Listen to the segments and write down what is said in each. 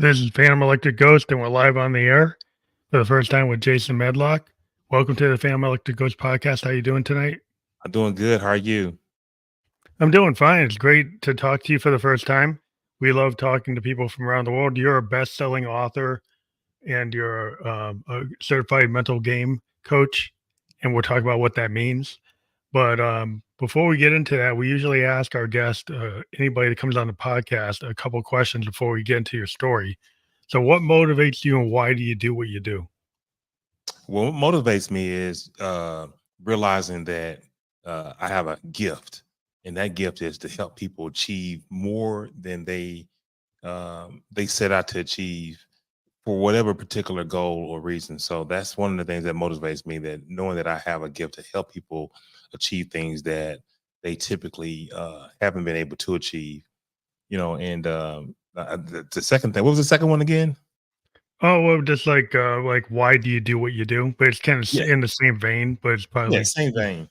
This is Phantom Electric Ghost, and we're live on the air for the first time with Jason Medlock. Welcome to the Phantom Electric Ghost podcast. How you doing tonight? I'm doing good. How are you? I'm doing fine. It's great to talk to you for the first time. We love talking to people from around the world. You're a best-selling author, and you're a certified mental game coach, and we'll talk about what that means. But before we get into that, we usually ask our guest, anybody that comes on the podcast, a couple questions before we get into your story. So, what motivates you, and why do you do what you do? Well, what motivates me is realizing that I have a gift, and that gift is to help people achieve more than they set out to achieve for whatever particular goal or reason. So that's one of the things that motivates me. That knowing that I have a gift to help people achieve things that they typically haven't been able to achieve. And the second thing, what was the second one again? Oh, well, just like why do you do what you do? But it's kind of Yeah. in the same vein, but it's Yeah, probably same thing.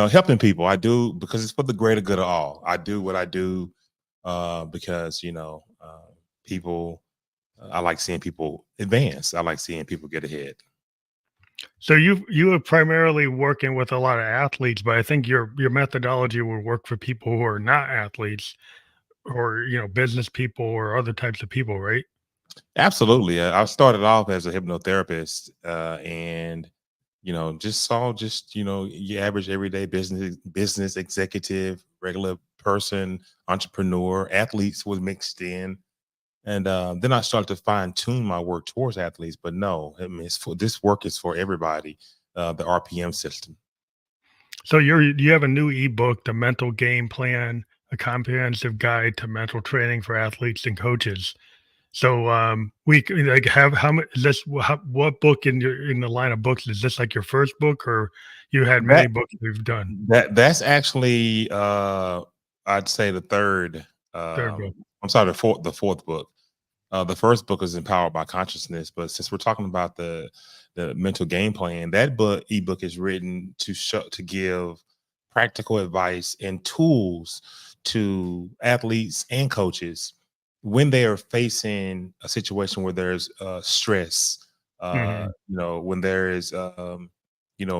Helping people. I do because it's for the greater good of all. I do what I do because people. I like seeing people advance. I like seeing people get ahead. so you are primarily working with a lot of athletes, but I think your methodology would work for people who are not athletes or business people or other types of people, right? Absolutely. I started off as a hypnotherapist, and just saw your average everyday business executive, regular person, entrepreneur, athletes was mixed in. And then I started to fine tune my work towards athletes. But no, I mean, this work is for everybody. The RPM system. So you have a new ebook, The Mental Game Plan, a comprehensive guide to mental training for athletes and coaches. So like have how much is this what book in the line of books is this, like your first book, or you had many That books you've done? that's actually I'd say the third. Third book. I'm sorry, the fourth book. The first book is Empowered by Consciousness, but since we're talking about the mental game plan, that ebook is written to give practical advice and tools to athletes and coaches when they are facing a situation where there's stress, Mhm. when there is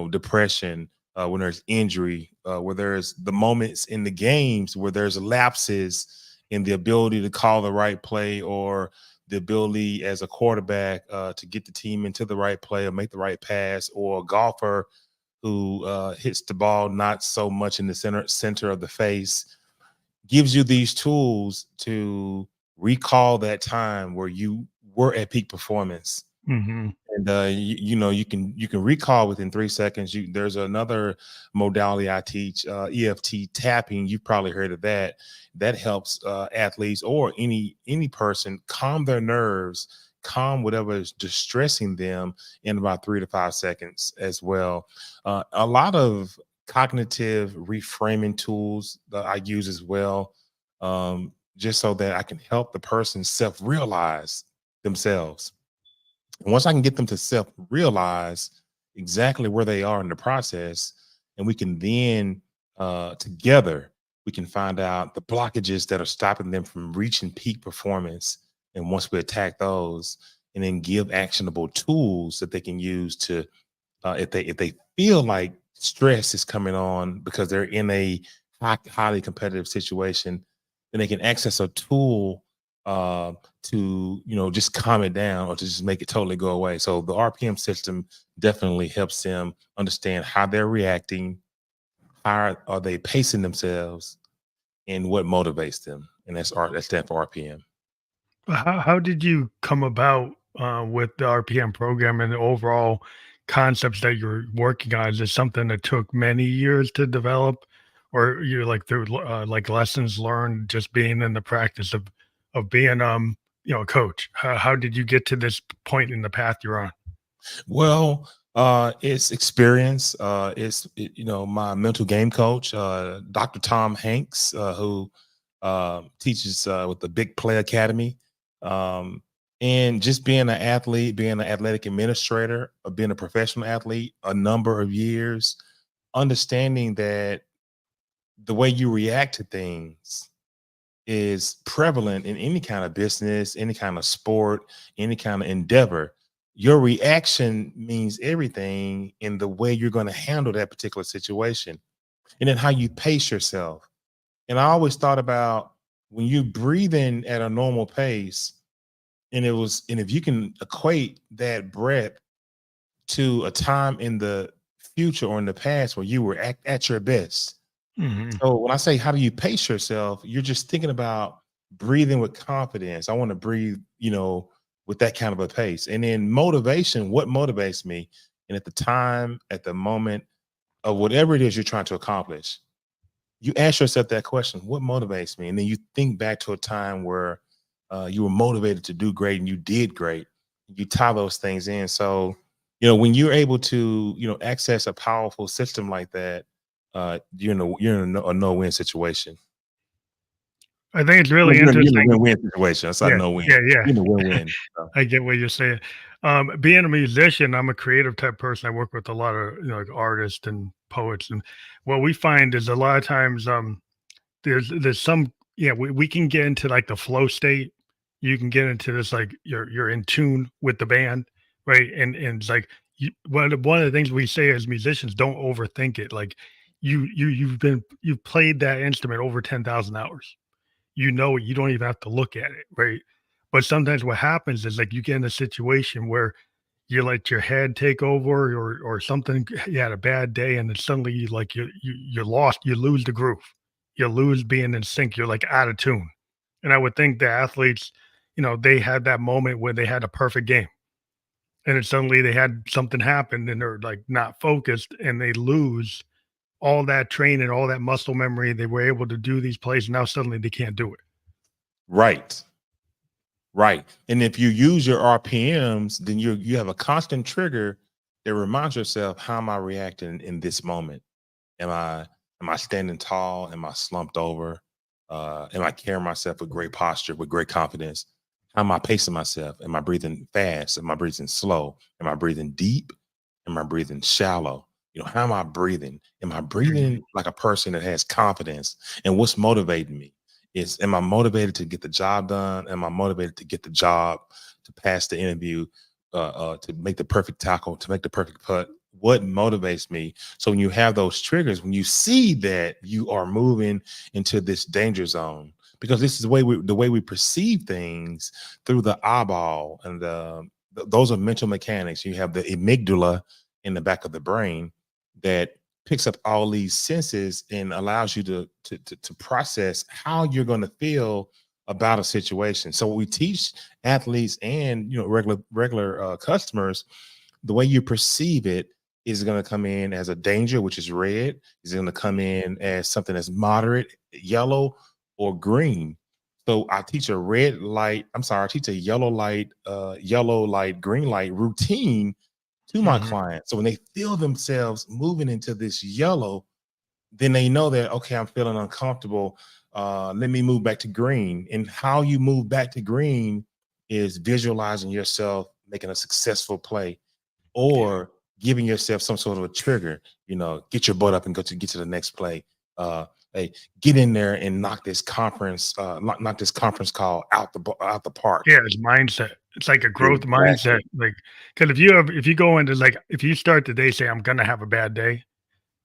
depression, when there's injury, where there's the moments in the games where there's lapses in the ability to call the right play, or the ability as a quarterback to get the team into the right play or make the right pass, or a golfer who hits the ball not so much in the center of the face, gives you these tools to recall that time where you were at peak performance. Mhm. And you can recall within 3 seconds. There's another modality I teach, EFT tapping. You've probably heard of that. That helps athletes or any person calm their nerves, calm whatever is distressing them in about 3 to 5 seconds as well. A lot of cognitive reframing tools that I use as well, just so that I can help the person self realize themselves. Once I can get them to self realize exactly where they are in the process, and we can then together we can find out the blockages that are stopping them from reaching peak performance. And once we attack those, and then give actionable tools that they can use to, if they feel like stress is coming on because they're in a highly competitive situation, then they can access a tool uh, to just calm it down, or to just make it totally go away. So the RPM system definitely helps them understand how they're reacting, how are they pacing themselves, and what motivates them. And that stands for RPM. How did you come about with the RPM program and the overall concepts that you're working on? Is this something that took many years to develop, or you're like through like lessons learned just being in the practice of being a coach? How did you get to this point in the path you're on? Well, it's experience. My mental game coach, Dr. Tom Hanks, who teaches with the Big Play Academy. Um, and just being an athlete, being an athletic administrator, being a professional athlete, a number of years, understanding that the way you react to things is prevalent in any kind of business, any kind of sport, any kind of endeavor. Your reaction means everything in the way you're going to handle that particular situation, and then how you pace yourself. And I always thought about when you breathe in at a normal pace, and if you can equate that breath to a time in the future or in the past where you were at your best. Hmm. So when I say how do you pace yourself, you're just thinking about breathing with confidence. I want to breathe, with that kind of a pace. And then motivation, what motivates me? And at the time, at the moment of whatever it is you're trying to accomplish, you ask yourself that question, what motivates me? And then you think back to a time where you were motivated to do great and you did great. You tie those things in. So, when you're able to, access a powerful system like that, you're in a no-win situation. I think it's You're really in you're in a interesting. win-win situation. That's not Yeah, no win. yeah, yeah. You're in a win-win. So, I get what you're saying. Being a musician, I'm a creative type person. I work with a lot of like artists and poets, and what we find is a lot of times there's some, yeah, we can get into like the flow state. You can get into this like you're in tune with the band, right? And it's like one of the things we say as musicians, don't overthink it. Like you've played that instrument over 10,000 hours. You know it, you don't even have to look at it, right? But sometimes what happens is like you get in a situation where you let your head take over or something, you had a bad day and then suddenly you're lost, you lose the groove. You lose being in sync, you're like out of tune. And I would think the athletes, they had that moment where they had a perfect game. And then suddenly they had something happen and they're like not focused and they lose all that training, all that muscle memory. They were able to do these plays. Now suddenly they can't do it. right. Right. And if you use your RPMs, then you have a constant trigger that reminds yourself, how am I reacting in this moment? Am I standing tall? Am I slumped over? Am I carrying myself with great posture, with great confidence? How am I pacing myself? Am I breathing fast? Am I breathing slow? Am I breathing deep? Am I breathing shallow? How am I breathing? Am I Mhm. breathing like a person that has confidence? And what's motivating me? Am I motivated to get the job done? Am I motivated to get the job, to pass the interview, to make the perfect tackle, to make the perfect putt? What motivates me? So when you have those triggers, when you see that you are moving into this danger zone, because this is the way we perceive things through the eyeball, and those are mental mechanics. You have the amygdala in the back of the brain that picks up all these senses and allows you to process how you're going to feel about a situation. So we teach athletes and regular customers, the way you perceive it is going to come in as a danger, which is red. Is going to come in as something that's moderate, yellow, or green. So I teach a red light. I'm sorry, I teach a yellow light, green light routine to my Mhm. clients. So when they feel themselves moving into this yellow, then they know that, okay, I'm feeling uncomfortable. Let me move back to green. And how you move back to green is visualizing yourself making a successful play, or giving yourself some sort of a trigger. Get your butt up and get to the next play. uh hey, get in there and knock this conference call out the park. Yeah, it's mindset. It's like a growth mindset. Exactly. Like, because if you go into like if you start the day say I'm gonna have a bad day,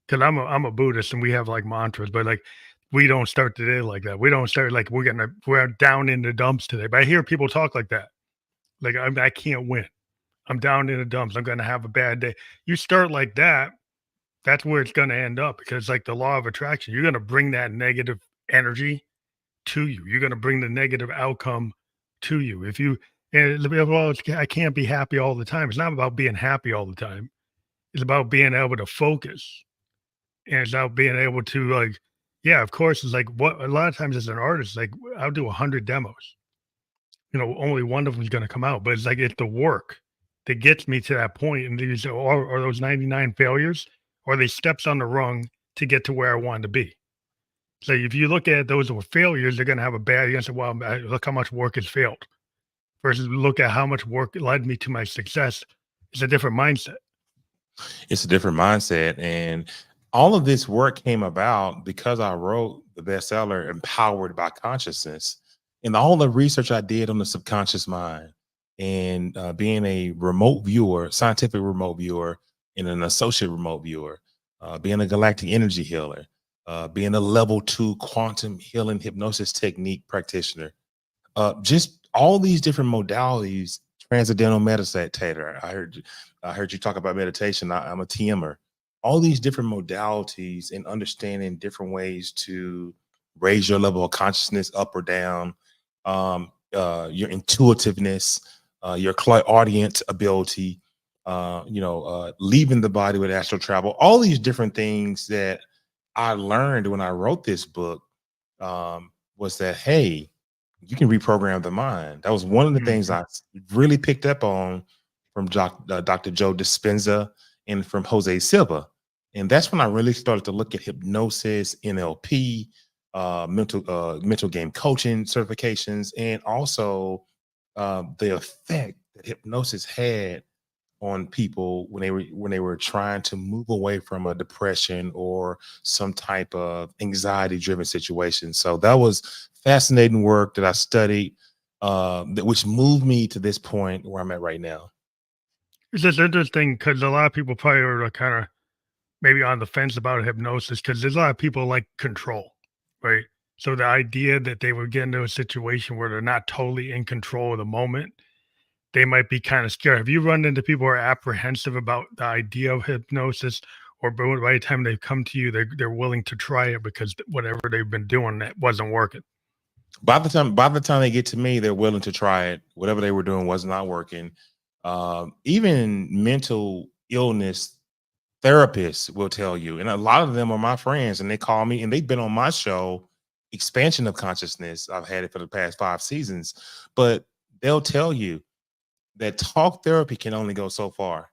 because I'm a Buddhist and we have like mantras, but like we don't start the day like that. We don't start like we're down in the dumps today. But I hear people talk like that. Like I can't win. I'm down in the dumps. I'm gonna have a bad day. You start like that, that's where it's gonna end up because like the law of attraction, you're gonna bring that negative energy to you. You're going to bring the negative outcome to you. If you and well, I can't be happy all the time. It's not about being happy all the time. It's about being able to focus, and it's about being able to like, yeah, of course. It's like what a lot of times as an artist, like I'll do 100 demos. Only one of them is going to come out, but it's the work that gets me to that point. And these are those 99 failures, or they steps on the rung to get to where I want to be. So if you look at those were failures, they're going to have a bad. You're going to say, "Well, look how much work has failed." Versus look at how much work led me to my success. It's a different mindset. It's a different mindset. And All of this work came about because I wrote the bestseller Empowered by Consciousness, and all the research I did on the subconscious mind, and being a remote viewer, scientific remote viewer, and an associate remote viewer, being a galactic energy healer, being a level 2 quantum healing hypnosis technique practitioner, just all these different modalities. Transcendental meditator. I heard you talk about meditation. I'm a TMer. All these different modalities and understanding different ways to raise your level of consciousness up or down, your intuitiveness, your clairaudient ability, leaving the body with astral travel. All these different things that I learned when I wrote this book, was that, hey, you can reprogram the mind. That was one of the things I really picked up on from Dr. Joe Dispenza and from Jose Silva. And that's when I really started to look at hypnosis, NLP, mental game coaching certifications, and also the effect that hypnosis had on people when they were trying to move away from a depression or some type of anxiety driven situation. So that was fascinating work that I studied, which moved me to this point where I'm at right now. It's just interesting because a lot of people probably are kind of maybe on the fence about hypnosis because there's a lot of people like control, right? So the idea that they would get into a situation where they're not totally in control of the moment, they might be kind of scared. Have you run into people who are apprehensive about the idea of hypnosis, or by the time they come to you, they're willing to try it because whatever they've been doing that wasn't working? By the time they get to me, they're willing to try it. Whatever they were doing was not working. Even mental illness therapists will tell you, and a lot of them are my friends, and they call me, and they've been on my show, Expansion of Consciousness. I've had it for the past 5 seasons, but they'll tell you that talk therapy can only go so far.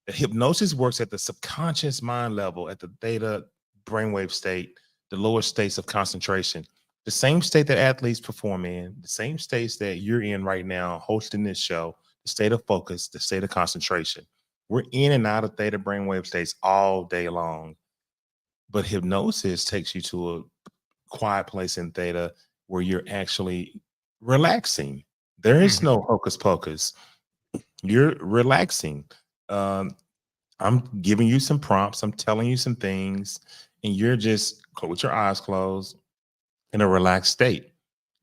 The hypnosis works at the subconscious mind level, at the theta brainwave state, the lower states of concentration, the same state that athletes perform in, the same states that you're in right now, hosting this show, the state of focus, the state of concentration. We're in and out of theta brainwave states all day long. But hypnosis takes you to a quiet place in theta where you're actually relaxing. There is no hocus pocus. You're relaxing. Um, I'm giving you some prompts. I'm telling you some things, and you're just with your eyes closed in a relaxed state.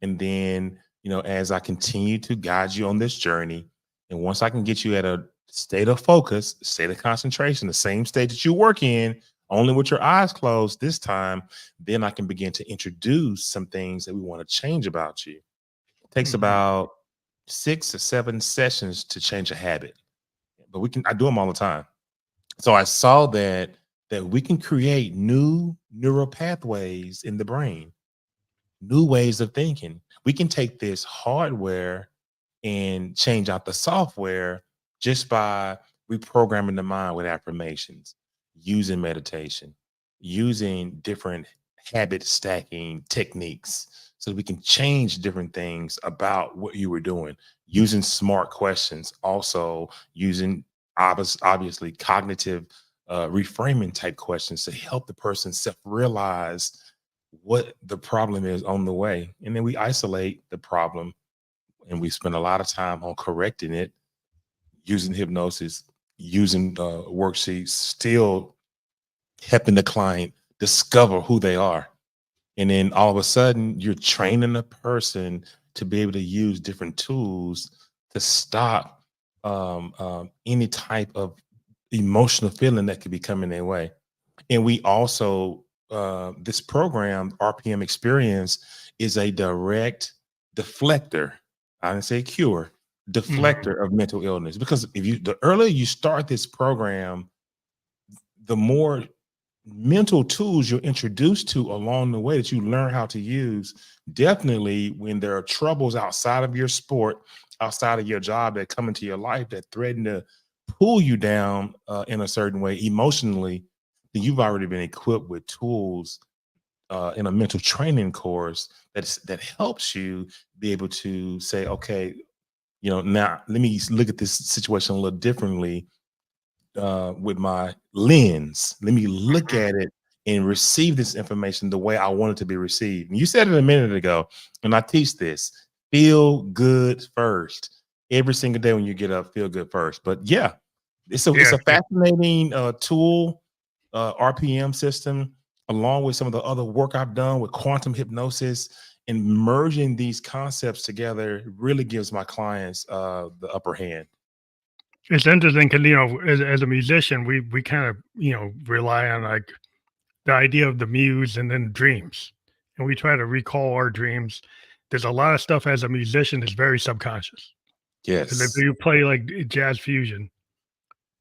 And then, as I continue to guide you on this journey, and once I can get you at a state of focus, state of concentration, the same state that you work in, only with your eyes closed this time, then I can begin to introduce some things that we want to change about you. It takes about 6 or 7 sessions to change a habit, but I do them all the time. So I saw that we can create new neural pathways in the brain, new ways of thinking. We can take this hardware and change out the software just by reprogramming the mind with affirmations, using meditation, using different habit stacking techniques so that we can change different things about what you were doing, using smart questions, also using obviously cognitive reframing type questions to help the person self realize what the problem is on the way. And then we isolate the problem, and we spend a lot of time on correcting it using hypnosis, using worksheets, still helping the client discover who they are. And then all of a sudden, you're training a person to be able to use different tools to stop any type of emotional feeling that could be coming their way. And we also, this program, RPM Experience, is a direct deflector. I didn't say cure, deflector of mental illness. Because the earlier you start this program, the more mental tools you're introduced to along the way that you learn how to use. Definitely when there are troubles outside of your sport, outside of your job that come into your life that threaten to pull you down in a certain way emotionally, then you've already been equipped with tools in a mental training course that helps you be able to say, okay, now let me look at this situation a little differently. with my lens. Let me look Mhm. at it and receive this information the way I want it to be received. And you said it a minute ago, and I teach this: feel good first. Every single day when you get up, feel good first. But yeah, it's Yeah, a fascinating tool, RPM system, along with some of the other work I've done with quantum hypnosis, and merging these concepts together really gives my clients the upper hand. it's interesting because as a musician, we kind of rely on like the idea of the muse and then dreams, and we try to recall our dreams. There's a lot of stuff as a musician that's very subconscious. Because if Yes, you play like jazz fusion,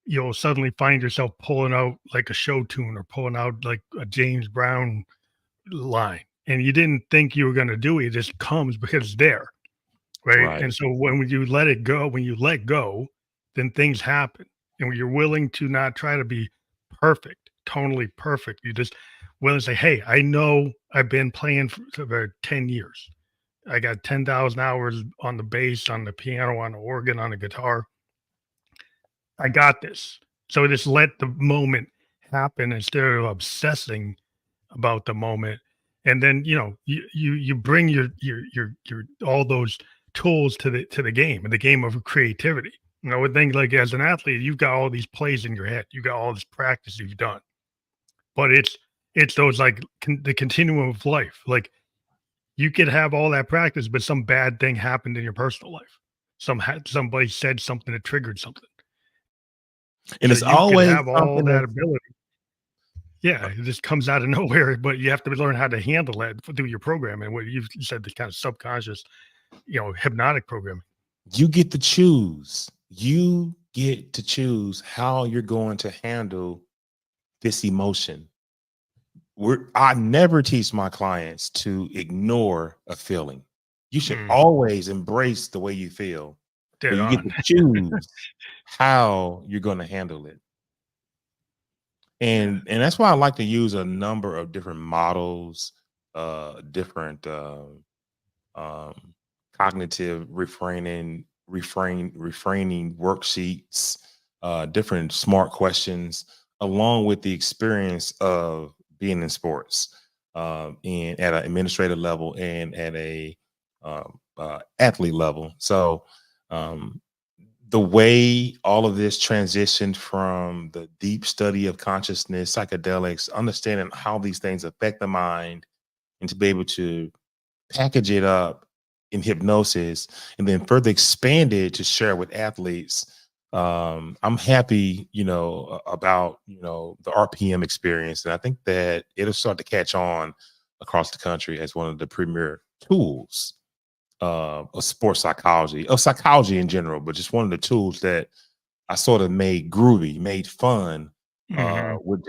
you'll suddenly find yourself pulling out like a show tune or pulling out like a James Brown line, and you didn't think you were going to do it. It just comes because it's there, right? right. And so when you let it go, when you let go, then things happen. And when you're willing to not try to be perfect, tonally perfect, you just willing to say, "Hey, I know I've been playing for about 10 years. I got 10,000 hours on the bass, on the piano, on the organ, on the guitar. I got this." So just let the moment happen instead of obsessing about the moment. And then, you bring your all those tools to the game, and the game of creativity. With things like as an athlete, you've got all these plays in your head. You got all this practice you've done. But it's those like the continuum of life. Like you could have all that practice, but some bad thing happened in your personal life. Somebody said something that triggered something. And So it's you could always have all something that that's ability. Yeah, it just comes out of nowhere, but you have to learn how to handle that through your programming. What you said, the kind of subconscious, hypnotic programming. you get to choose. You get to choose how you're going to handle this emotion. I never teach my clients to ignore a feeling. You should Mm, always embrace the way you feel, but dead you get on. to choose how you're going to handle it. Yeah. And that's why I like to use a number of different models, different um, cognitive refraining worksheets, different smart questions, along with the experience of being in sports, and at an administrative level and at a athlete level. So um, the way all of this transitioned from the deep study of consciousness, psychedelics, understanding how these things affect the mind, and to be able to package it up in hypnosis and then further expand it to share with athletes. I'm happy, about, the RPM experience. And I think that it'll start to catch on across the country as one of the premier tools of sports psychology, of psychology in general, but just one of the tools that I sort of made groovy, made fun, Mhm. with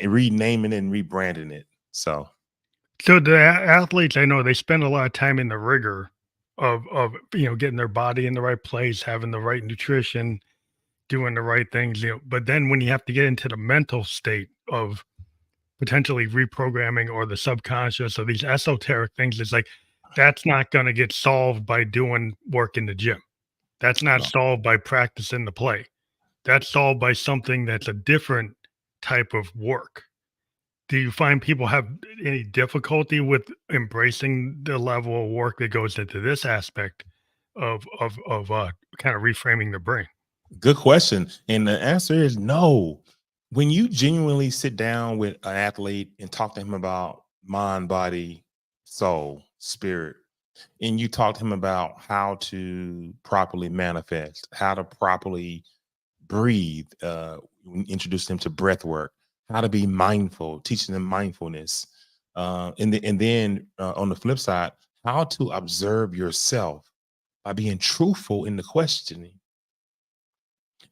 renaming it and rebranding it. So So the athletes, I know they spend a lot of time in the rigor of getting their body in the right place, having the right nutrition, doing the right things. But then when you have to get into the mental state of potentially reprogramming or the subconscious or these esoteric things, it's like that's not going to get solved by doing work in the gym. That's not no. solved by practicing the play. That's solved by something that's a different type of work. Do you find people have any difficulty with embracing the level of work that goes into this aspect of kind of reframing the brain? Good question. And the answer is no. When you genuinely sit down with an athlete and talk to him about mind, body, soul, spirit, and you talk to him about how to properly manifest, how to properly breathe, introduce them to breath work, how to be mindful, teaching them mindfulness. And then on the flip side, how to observe yourself by being truthful in the questioning.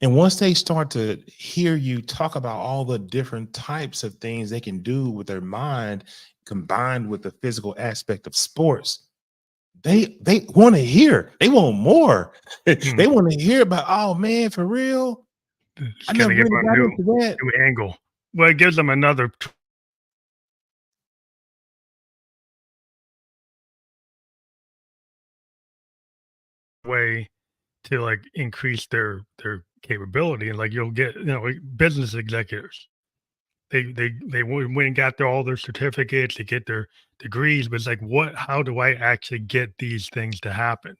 And once they start to hear you talk about all the different types of things they can do with their mind combined with the physical aspect of sports, they want to hear. They want more. Mm, They want to hear about, oh man, for real. I just never kinda give really them a got into that. new angle. Well, it gives them another way to, like, increase their capability. And like you'll get, like business executives, they went and got all their certificates, they get their degrees, but it's like, how do I actually get these things to happen?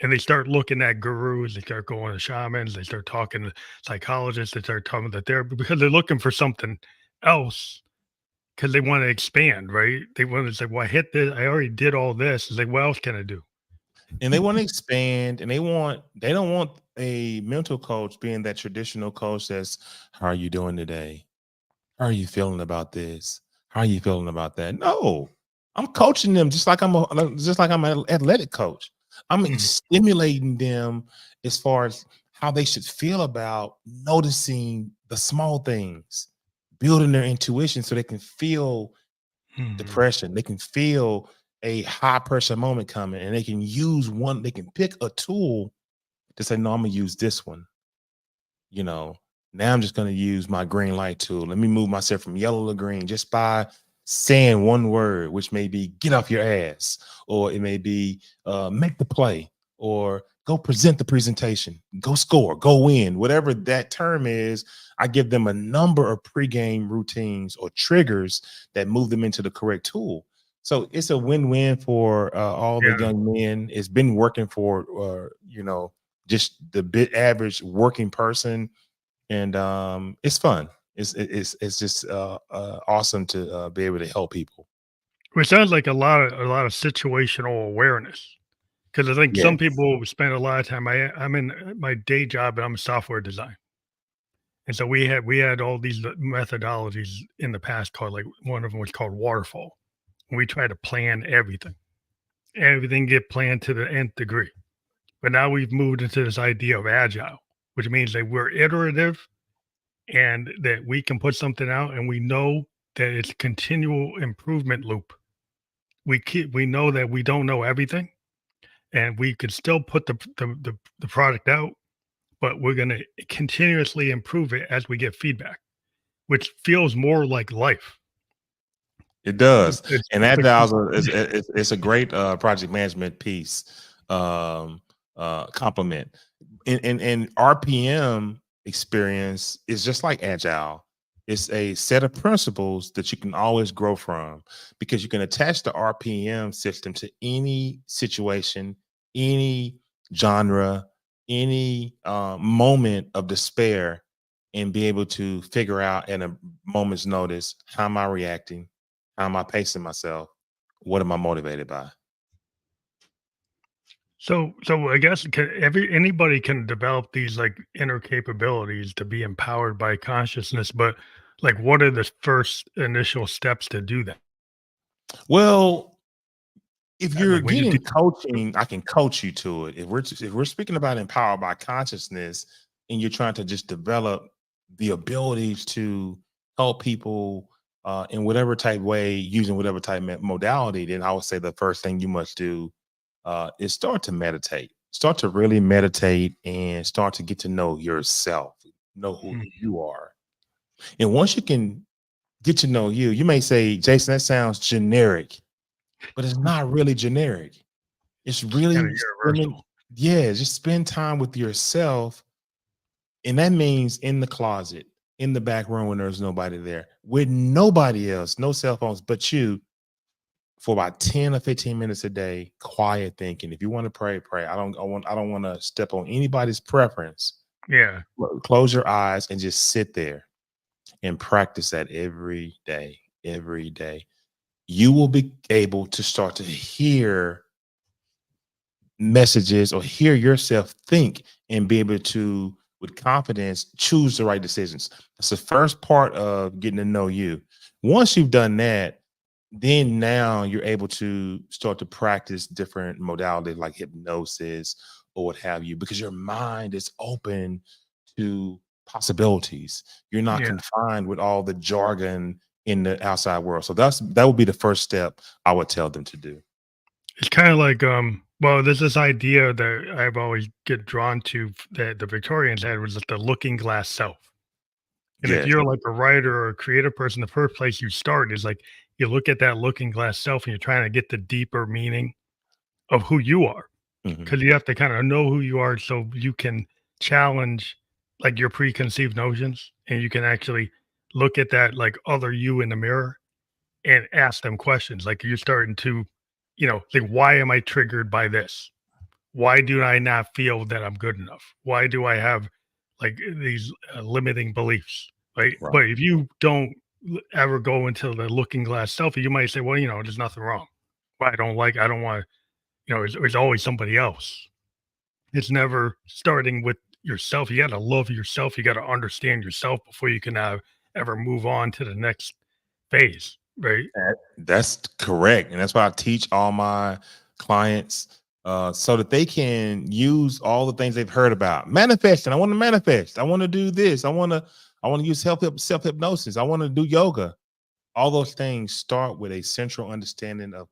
And they start looking at gurus, they start going to shamans, they start talking to psychologists, they start talking to therapy because they're looking for something else because they want to expand, right? They want to say, well, I hit this, I already did all this. It's like, what else can I do? And they want to expand, and they don't want a mental coach being that traditional coach that's, how are you doing today? How are you feeling about this? How are you feeling about that? No, I'm coaching them just like I'm an athletic coach. I'm Mhm. stimulating them as far as how they should feel about noticing the small things, building their intuition so they can feel Mhm. depression. They can feel a high pressure moment coming, and they can pick a tool to say, no, I'm gonna use this one. you know, Now I'm just going to use my green light tool. Let me move myself from yellow to green just by saying one word, which may be get off your ass, or it may be make the play, or go present the presentation, go score, go win, whatever that term is. I give them a number of pregame routines or triggers that move them into the correct tool. So it's a win-win for all the Yeah. young men. It's been working for, just the bit average working person, and it's fun. It's just awesome to be able to help people. Which sounds like a lot of situational awareness. Because I think some Yes. people spend a lot of time. I'm in my day job and I'm a software designer. And so we had all these methodologies in the past called, like, one of them was called waterfall. We try to plan everything. Everything get planned to the nth degree. But now we've moved into this idea of agile, which means that we're iterative and that we can put something out and we know that it's a continual improvement loop. We know that we don't know everything and we could still put the product out, but we're going to continuously improve it as we get feedback, which feels more like life. It does, and It's a agile it's a great project management piece, um, complement. And RPM experience is just like agile. It's a set of principles that you can always grow from, because you can attach the RPM system to any situation, any genre, any moment of despair, and be able to figure out in a moment's notice, how am I reacting? How am I pacing myself? What am I motivated by? so I guess anybody can develop these, like, inner capabilities to be empowered by consciousness, but, like, what are the first initial steps to do that? Well, if you're Like when you do. getting coaching, I can coach you to it. If we're speaking about empowered by consciousness, and you're trying to just develop the abilities to help people in whatever type way, using whatever type modality, then I would say the first thing you must do is start to meditate. Start to really meditate and start to get to know yourself, know who Mhm. you are. And once you can get to know you, you may say, Jason, that sounds generic, but it's not really generic. It's It's kind of really spending, universal. yeah, just spend time with yourself. And that means in the closet, in the back room when there's nobody there, with nobody else, no cell phones but you, for about 10 or 15 minutes a day, quiet thinking. If you want to pray, pray. I don't want to step on anybody's preference. Yeah. Close your eyes and just sit there and practice that every day, every day. You will be able to start to hear messages or hear yourself think, and be able to, with confidence, choose the right decisions. That's the first part of getting to know you. Once you've done that, then now you're able to start to practice different modalities like hypnosis or what have you, because your mind is open to possibilities. You're not Yeah. confined with all the jargon in the outside world. So that would be the first step I would tell them to do. It's kind of like, well, there's this idea that I've always get drawn to that the Victorians had, was like the looking glass self. And if Yes. you're like a writer or a creative person, the first place you start is like you look at that looking glass self and you're trying to get the deeper meaning of who you are. Mhm. Because you have to kind of know who you are so you can challenge like your preconceived notions, and you can actually look at that like other you in the mirror and ask them questions. Like you're starting to, like, why am I triggered by this? Why do I not feel that I'm good enough? Why do I have like these limiting beliefs? Right. Right. But if you don't ever go into the looking glass selfie, you might say, well, there's nothing wrong. Well, I don't want, there's always somebody else. It's never starting with yourself. You got to love yourself. You got to understand yourself before you can ever move on to the next phase. Right. That's correct. And that's why I teach all my clients so that they can use all the things they've heard about. Manifesting. I want to manifest. I want to do this. I want to use self-hypnosis. I want to do yoga. All those things start with a central understanding of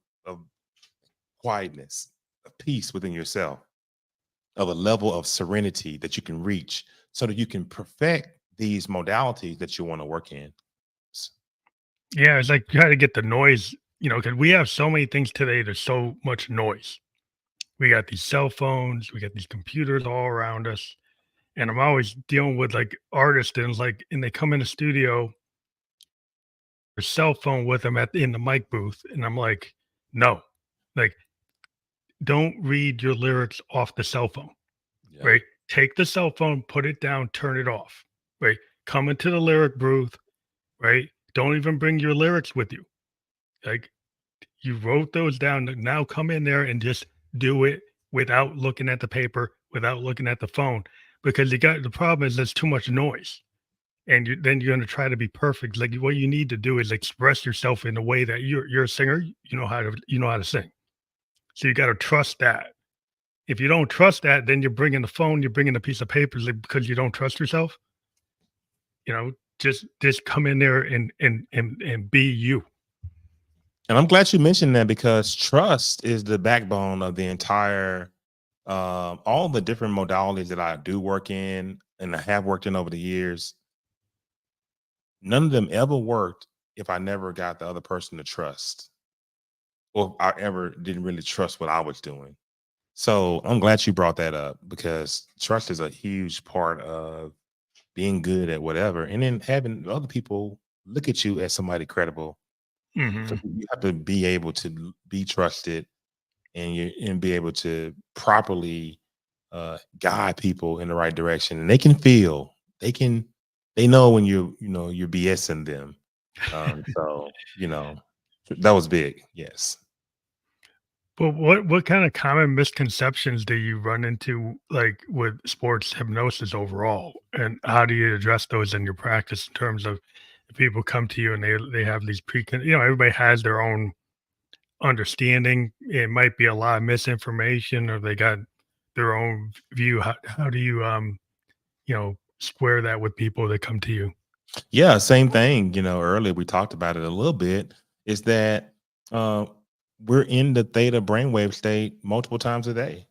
quietness, of peace within yourself, of a level of serenity that you can reach so that you can perfect these modalities that you want to work in. Yeah. It's like you got to get the noise, because we have so many things today. There's so much noise. We got these cell phones, we got these computers all around us. And I'm always dealing with like artists and they come in the studio, their cell phone with them in the mic booth. And I'm like, no, like, don't read your lyrics off the cell phone, Yeah. right? Take the cell phone, put it down, turn it off, right? Come into the lyric booth, right? Don't even bring your lyrics with you. Like, you wrote those down. Now come in there and just do it without looking at the paper, without looking at the phone, because the problem is there's too much noise, and then you're going to try to be perfect. Like what you need to do is express yourself in a way that you're a singer. You know how to sing. So you got to trust that. If you don't trust that, then you're bringing the phone, you're bringing a piece of paper because you don't trust yourself. Just come in there and be you. And I'm glad you mentioned that because trust is the backbone of the entire, all the different modalities that I do work in and I have worked in over the years. None of them ever worked if I never got the other person to trust, or if I ever didn't really trust what I was doing. So I'm glad you brought that up because trust is a huge part of being good at whatever, and then having other people look at you as somebody credible. So Hmm. you have to be able to be trusted and be able to properly guide people in the right direction. And they can feel, they know when you're BSing them. So that was big. Yes. But what kind of common misconceptions do you run into, like, with sports hypnosis overall? And how do you address those in your practice in terms of if people come to you and they have these everybody has their own understanding. It might be a lot of misinformation or they got their own view. How do you square that with people that come to you? Yeah, same thing. Earlier we talked about it a little bit. Is that uh, we're in the theta brainwave state multiple times a day.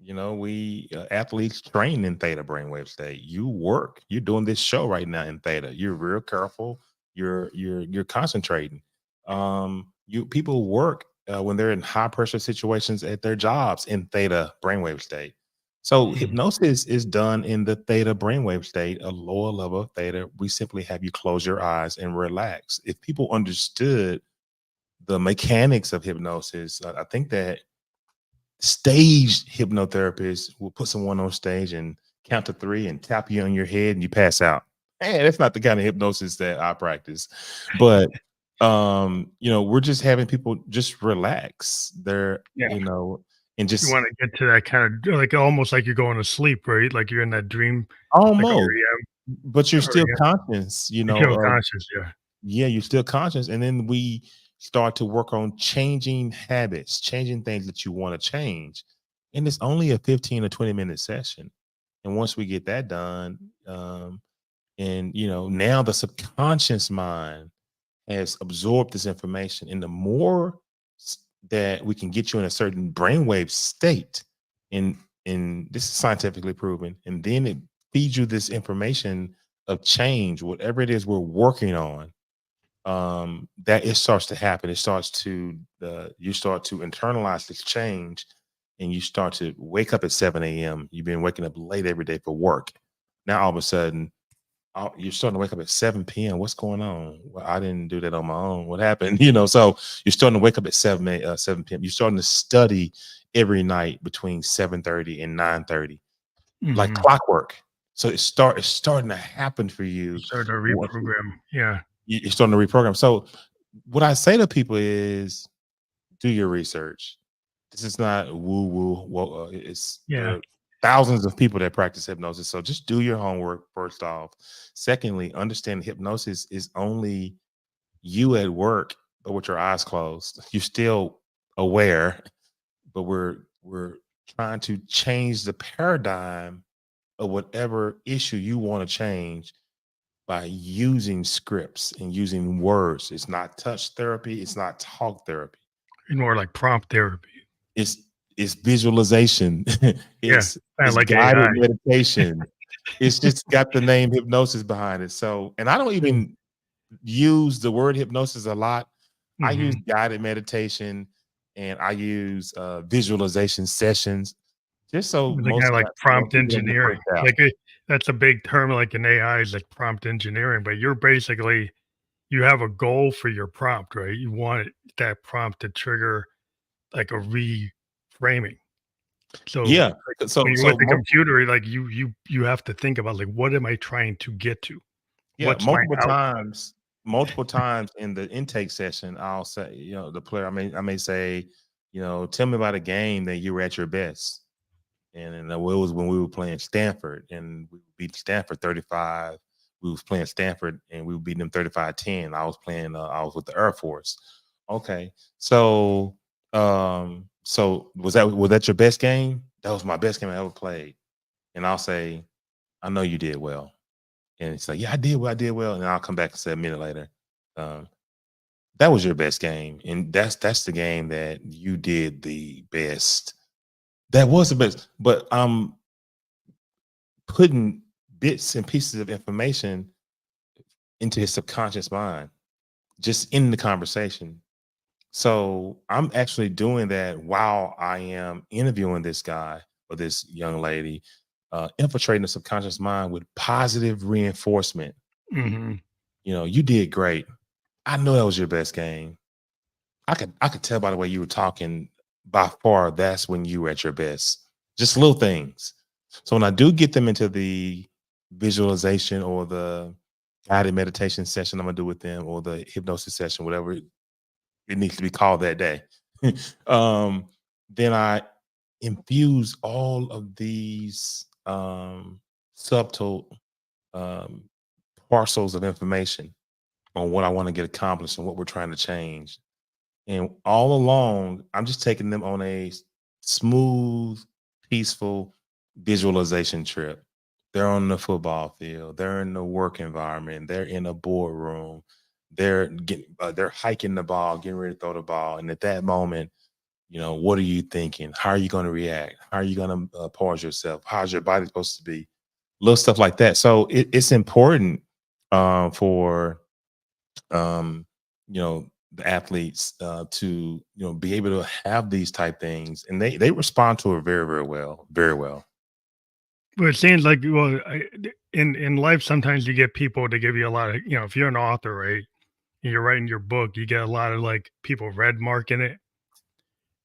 We athletes train in theta brainwave state. You're doing this show right now in theta. You're real careful. You're concentrating. You people work when they're in high pressure situations at their jobs in theta brainwave state. So Mhm. hypnosis is done in the theta brainwave state, a lower level of theta. We simply have you close your eyes and relax. If people understood the mechanics of hypnosis, I think that staged hypnotherapists will put someone on stage and count to three and tap you on your head and you pass out. Hey, that's not the kind of hypnosis that I practice. But we're just having people just relax. Yeah. And You just want to get to that kind of like almost like you're going to sleep, right? Like you're in that dream, like almost, REM, but you're still REM. conscious, You feel conscious, yeah. yeah, you're still conscious. And then we start to work on changing habits, changing things that you want to change. And it's only a 15 or 20-minute session. And once we get that done, and now the subconscious mind has absorbed this information. And the more that we can get you in a certain brainwave state, and this is scientifically proven, and then it feeds you this information of change, whatever it is we're working on, that it starts to happen. It starts to you start to internalize this change, and you start to wake up at 7 a.m. You've been waking up late every day for work. Now all of a sudden, you're starting to wake up at 7 p.m. What's going on? Well, I didn't do that on my own. What happened? So you're starting to wake up at 7 p.m. You're starting to study every night between 7:30 and 9:30, like Mm-hmm. clockwork. So it's starting to happen for you. Start to reprogram. Yeah. You're starting to reprogram. So what I say to people is, do your research. This is not woo woo. Well, there Yeah. are thousands of people that practice hypnosis. So just do your homework first off. Secondly, understand hypnosis is only you at work, but with your eyes closed. You're still aware, but we're trying to change the paradigm of whatever issue you want to change by using scripts and using words. It's not touch therapy. It's not talk therapy. And more like prompt therapy. It's it's visualization. Yeah. Kind of It's like AI. guided meditation. It's just got the name hypnosis behind it. So, and I don't Yeah. even use the word hypnosis a lot. I use Mm-hmm. guided meditation and I use visualization sessions just so It's kind of like most prompt people don't get engineering. freaked out. That's a big term, like in AI is like prompt engineering, but you're basically you have a goal for your prompt, right? You want that prompt to trigger like a reframing. So Yeah. like when So you're with so the most, computer, like you have to think about like what am I trying to get to? yeah, What's my output? multiple times in the intake session, I'll say, the player, I may say, tell me about a game that you were at your best. And it was when we were playing Stanford and we beat Stanford 35. We was playing Stanford and we were beating them 35-10. I was with the Air Force. Okay. So was that your best game? That was my best game I ever played. And I'll say, I know you did well. And it's like, yeah, I did well. And I'll come back and say a minute later, um, that was your best game. And that's the game that you did the best. That was the best. But I'm putting bits and pieces of information into his subconscious mind, just in the conversation. So I'm actually doing that while I am interviewing this guy or this young lady, infiltrating the subconscious mind with positive reinforcement. Mhm. You did great. I know that was your best game. I could tell by the way you were talking. By far, that's when you were at your best. Just little things. So when I do get them into the visualization or the guided meditation session I'm gonna do with them, or the hypnosis session, whatever it needs to be called that day, um, then I infuse all of these subtle um, parcels of information on what I want to get accomplished and what we're trying to change. And all along, I'm just taking them on a smooth, peaceful visualization trip. They're on the football field. They're in the work environment. They're in a boardroom. They're hiking the ball, getting ready to throw the ball. And at that moment, what are you thinking? How are you going to react? How are you going to pause yourself? How's your body supposed to be? Little stuff like that. So it's important for um, the athletes to be able to have these type things, and they respond to it very, very well, very well. Well, it seems like in life sometimes you get people to give you a lot of if you're an author, right, and you're writing your book, you get a lot of like people red marking it,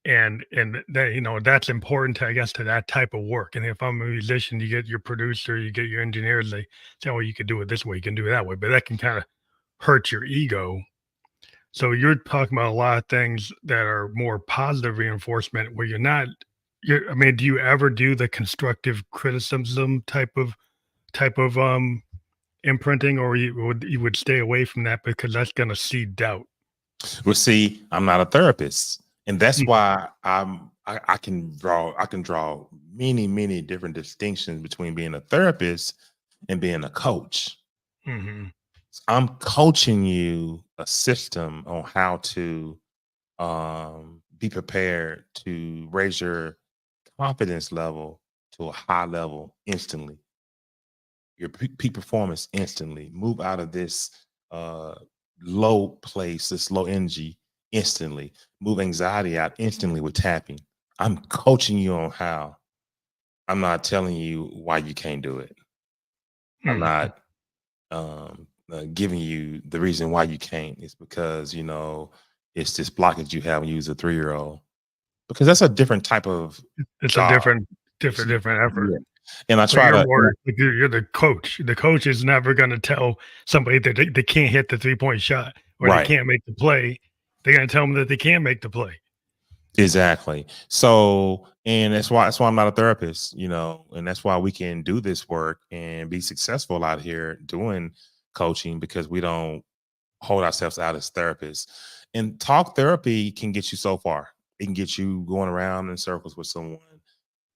and that that's important to I guess to that type of work. And if I'm a musician, you get your producer, you get your engineers, they say, "Oh, you could do it this way, you can do it that way," but that can kind of hurt your ego. So you're talking about a lot of things that are more positive reinforcement where you're not I mean, do you ever do the constructive criticism type of imprinting, or you would stay away from that because that's gonna seed doubt? Well, see, I'm not a therapist, and that's Mm, why I can draw many, many different distinctions between being a therapist and being a coach. mhm. I'm coaching you a system on how to be prepared to raise your confidence level to a high level instantly, your peak performance instantly, move out of this uh, low place, this low energy instantly, move anxiety out instantly with tapping. I'm coaching you on how. I'm not telling you why you can't do it. I'm Mhm. not giving you the reason why you can't. It's because it's this blockage you have when you use a 3-year-old, because that's a different type of It's a job. different effort. Yeah. And I But try you're to, more like you're the coach. The coach is never gonna tell somebody that they can't hit the three-point shot or they right. can't make the play. They're gonna tell them that they can make the play. Exactly. So, and that's why I'm not a therapist, and that's why we can do this work and be successful out here doing coaching, because we don't hold ourselves out as therapists. And talk therapy can get you so far. It can get you going around in circles with someone.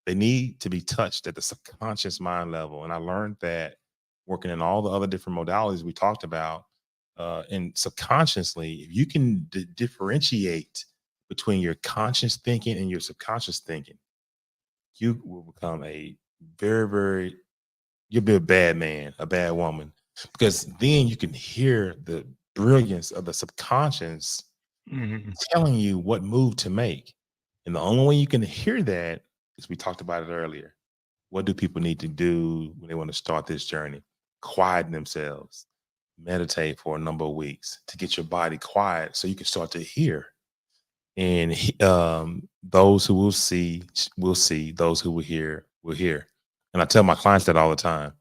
They need to be touched at the subconscious mind level. And I learned that working in all the other different modalities we talked about, and subconsciously, if you can differentiate between your conscious thinking and your subconscious thinking, you will become a very, very, you'll be a bad man, a bad woman, because then you can hear the brilliance of the subconscious Mhm. telling you what move to make. And the only way you can hear that is, we talked about it earlier. What do people need to do when they want to start this journey? Quieten themselves, meditate for a number of weeks to get your body quiet so you can start to hear. And those who will see, those who will hear. And I tell my clients that all the time.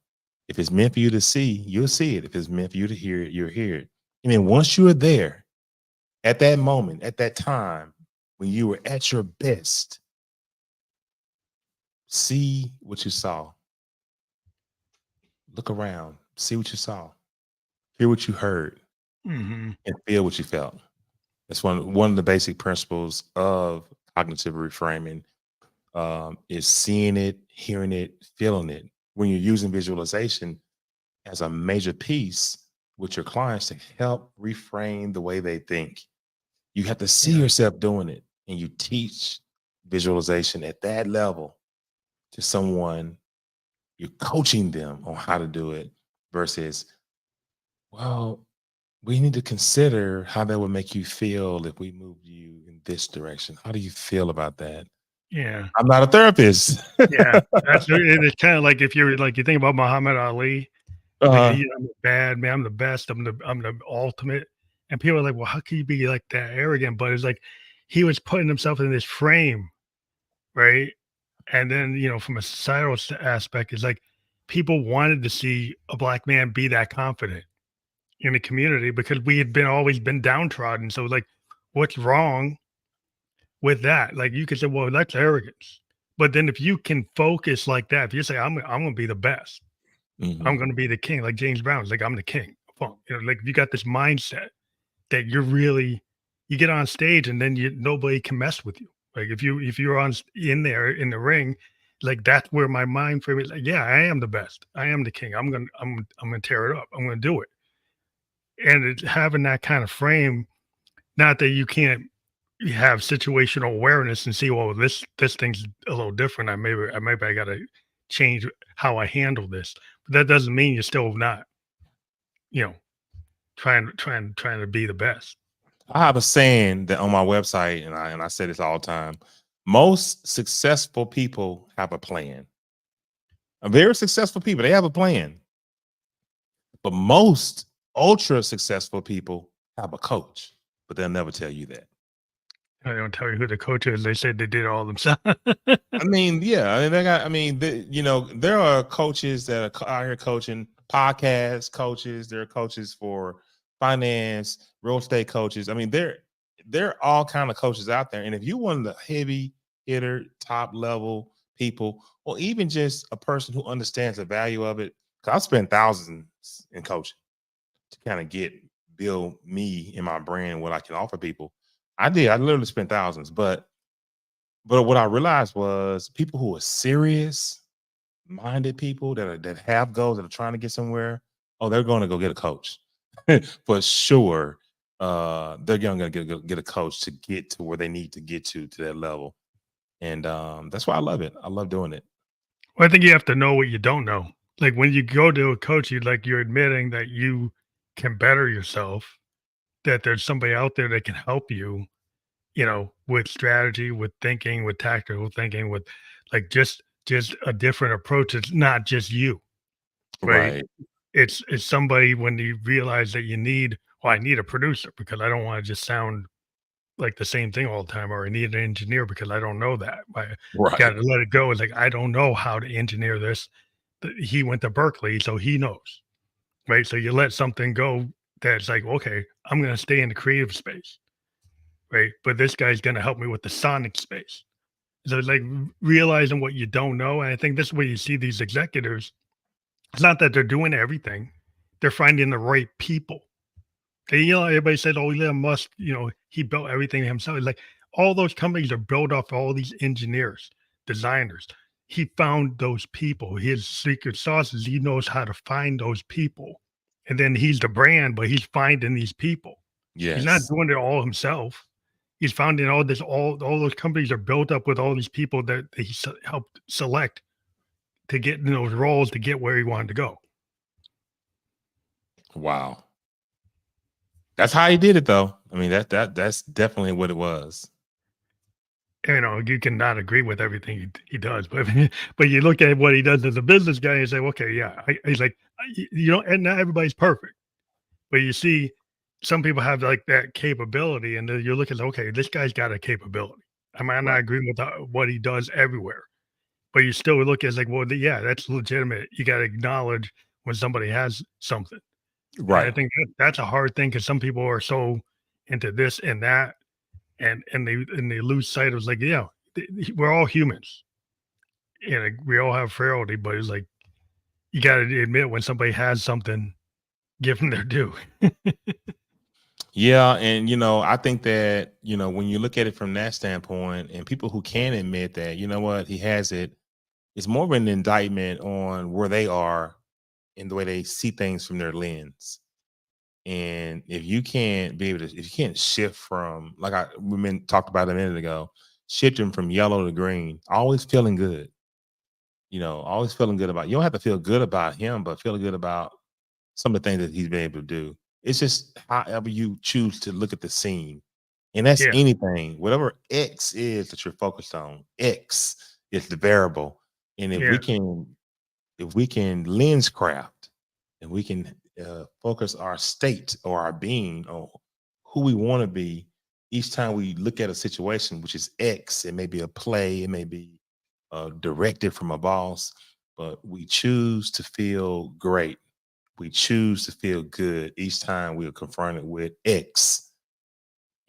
If it's meant for you to see, you'll see it. If it's meant for you to hear it, you'll hear it. And then once you are there, at that moment, at that time, when you were at your best, see what you saw. Look around, see what you saw, hear what you heard, Mhm. and feel what you felt. That's one of the basic principles of cognitive reframing, is seeing it, hearing it, feeling it. When you're using visualization as a major piece with your clients to help reframe the way they think, you have to see Yeah. yourself doing it, and you teach visualization at that level to someone. You're coaching them on how to do it versus, well, we need to consider how that would make you feel if we moved you in this direction. How do you feel about that? Yeah. I'm not a therapist. Yeah. That's it's kinda like if you're like, you think about Muhammad Ali, he's like, uh, "He I'm the bad man, I'm the best, I'm the ultimate." And people are like, "Well, how can you be like that arrogant?" But it's like he was putting himself in this frame, right? And then, from a societal aspect, it's like people wanted to see a black man be that confident in the community because we had been always been downtrodden. So, like, what's wrong with that? Like, you could say, well, that's arrogance. But then if you can focus like that, if you say, I'm going to be the best, I'm mhm, going to be the king, like James Brown's like, I'm the king. Like, if you got this mindset that you're really, you get on stage and then nobody can mess with you. Like if you're in there in the ring, like that's where my mind frame is like, yeah, I am the best. I am the king. I'm gonna tear it up. I'm gonna do it. And it's having that kind of frame, not that you can't have situational awareness and see, well, this thing's a little different. I gotta change how I handle this. But that doesn't mean you're still not, you know, trying to be the best. I have a saying that on my website, and I say this all the time. Most successful people have a plan. Very successful people, they have a plan. But most ultra successful people have a coach, but they'll never tell you that. They don't tell you who the coach is. They said they did it all themselves. I mean, yeah, I mean, there are coaches that are out here coaching, podcast coaches. There are coaches for finance, real estate coaches. I mean, there are all kind of coaches out there. And if you one of the heavy hitter, top level people, or even just a person who understands the value of it, because I've spent thousands in coaching to kind of build me in my brand, what I can offer people. I did. I literally spent thousands, but what I realized was people who are serious minded people that have goals, that are trying to get somewhere, oh, they're going to go get a coach for sure. They're going to get a coach to get to where they need to get to that level. And that's why I love it. I love doing it. Well, I think you have to know what you don't know. Like when you go to a coach, you're admitting that you can better yourself, that there's somebody out there that can help you, with strategy, with thinking, with tactical thinking, with like just a different approach. It's not just you. right? Right. It's somebody when you realize that you need, well, I need a producer because I don't want to just sound like the same thing all the time, or I need an engineer because I don't know that. I got Right. to let it go. It's like I don't know how to engineer this. He went to Berkeley, so he knows, right? So you let something go that's like, okay, I'm going to stay in the creative space, right? But this guy's going to help me with the sonic space. So it's like realizing what you don't know. And I think this is where you see these executives. It's not that they're doing everything; they're finding the right people. And, everybody said, "Oh, Elon Musk, he built everything himself." It's like all those companies are built off all these engineers, designers. He found those people. His secret sauce is he knows how to find those people, and then he's the brand, but he's finding these people. He's not Yes. doing it all himself. He's finding all those companies are built up with all these people that he helped select to get in those roles to get where he wanted to go. Wow. That's how he did it, though. I mean, that's definitely what it was. You cannot agree with everything he does, but but you look at what he does as a business guy and say, okay, yeah, he's like, and not everybody's perfect, but you see, some people have like that capability, and then you're looking, okay, this guy's got a capability. I might not Right. agree with what he does everywhere, but you still look at it like, well, yeah, that's legitimate. You got to acknowledge when somebody has something, and I Right. think that's a hard thing because some people are so into this and that, and they lose sight of like, we're all humans and we all have frailty, but it's like you got to admit when somebody has something, give them their due. Yeah, and I think that, when you look at it from that standpoint, and people who can admit that, you know what, he has it, it's more of an indictment on where they are in the way they see things from their lens. And if you can't be able to, if you can't shift from, like talked about a minute ago, shifting from yellow to green, always feeling good, always feeling good about, you don't have to feel good about him, but feeling good about some of the things that he's been able to do. It's just however you choose to look at the scene. And that's Yeah, anything, whatever X is that you're focused on, X is the variable. And yeah, if we can lens craft and we can focus our state or our being on who we want to be each time we look at a situation, which is X, it may be a play, it may be a directive from a boss, but we choose to feel great. We choose to feel good each time we are confronted with X.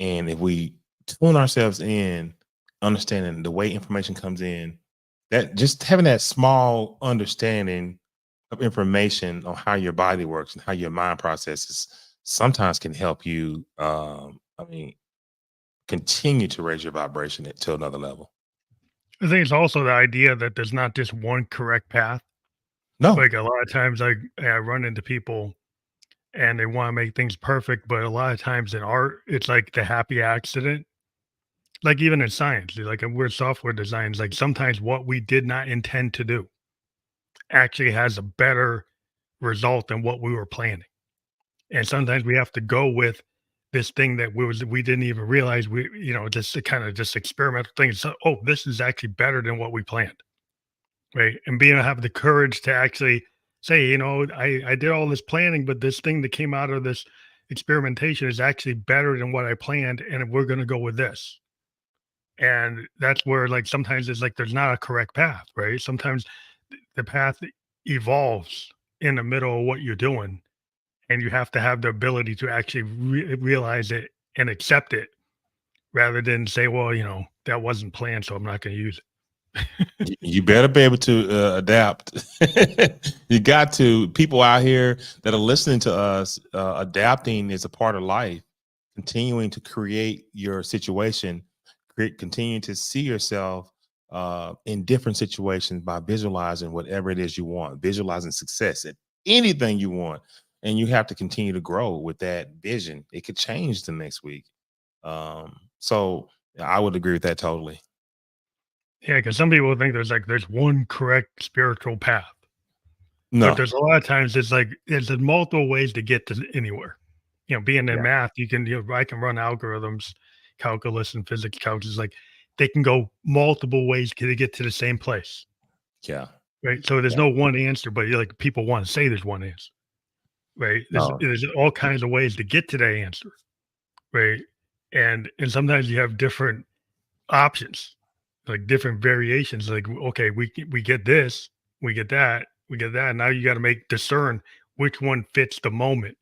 And if we tune ourselves in, understanding the way information comes in, that just having that small understanding of information on how your body works and how your mind processes sometimes can help you, I mean, continue to raise your vibration to another level. I think it's also the idea that there's not just one correct path. No. Like a lot of times, I run into people and they want to make things perfect, but a lot of times in art, it's like the happy accident. Like even in science, like we're software designs, like sometimes what we did not intend to do actually has a better result than what we were planning. And sometimes we have to go with this thing that we didn't even realize just kind of just experimental things. So, oh, this is actually better than what we planned, right? And being able to have the courage to actually say, I did all this planning, but this thing that came out of this experimentation is actually better than what I planned, and we're going to go with this. And that's where like sometimes it's like there's not a correct path, right? Sometimes the path evolves in the middle of what you're doing, and you have to have the ability to actually realize it and accept it rather than say, well, that wasn't planned, so I'm not going to use it. You better be able to adapt. You got to. People out here that are listening to us, adapting is a part of life. Continuing to create your situation, continuing to see yourself in different situations by visualizing whatever it is you want, visualizing success at anything you want, and you have to continue to grow with that vision. It could change the next week. So I would agree with that totally. Yeah, because some people think there's one correct spiritual path, but No. there's a lot of times it's like there's multiple ways to get to anywhere. Being in Yeah. math, you can I can run algorithms, calculus and physics calculus, like they can go multiple ways to get to the same place. Yeah. right? So there's Yeah. no one answer, but like people want to say there's one answer, right? No. There's all kinds of ways to get to that answer, right? And sometimes you have different options, like different variations. Like, okay, we get this, we get that, we get that. Now you got to make discern which one fits the moment,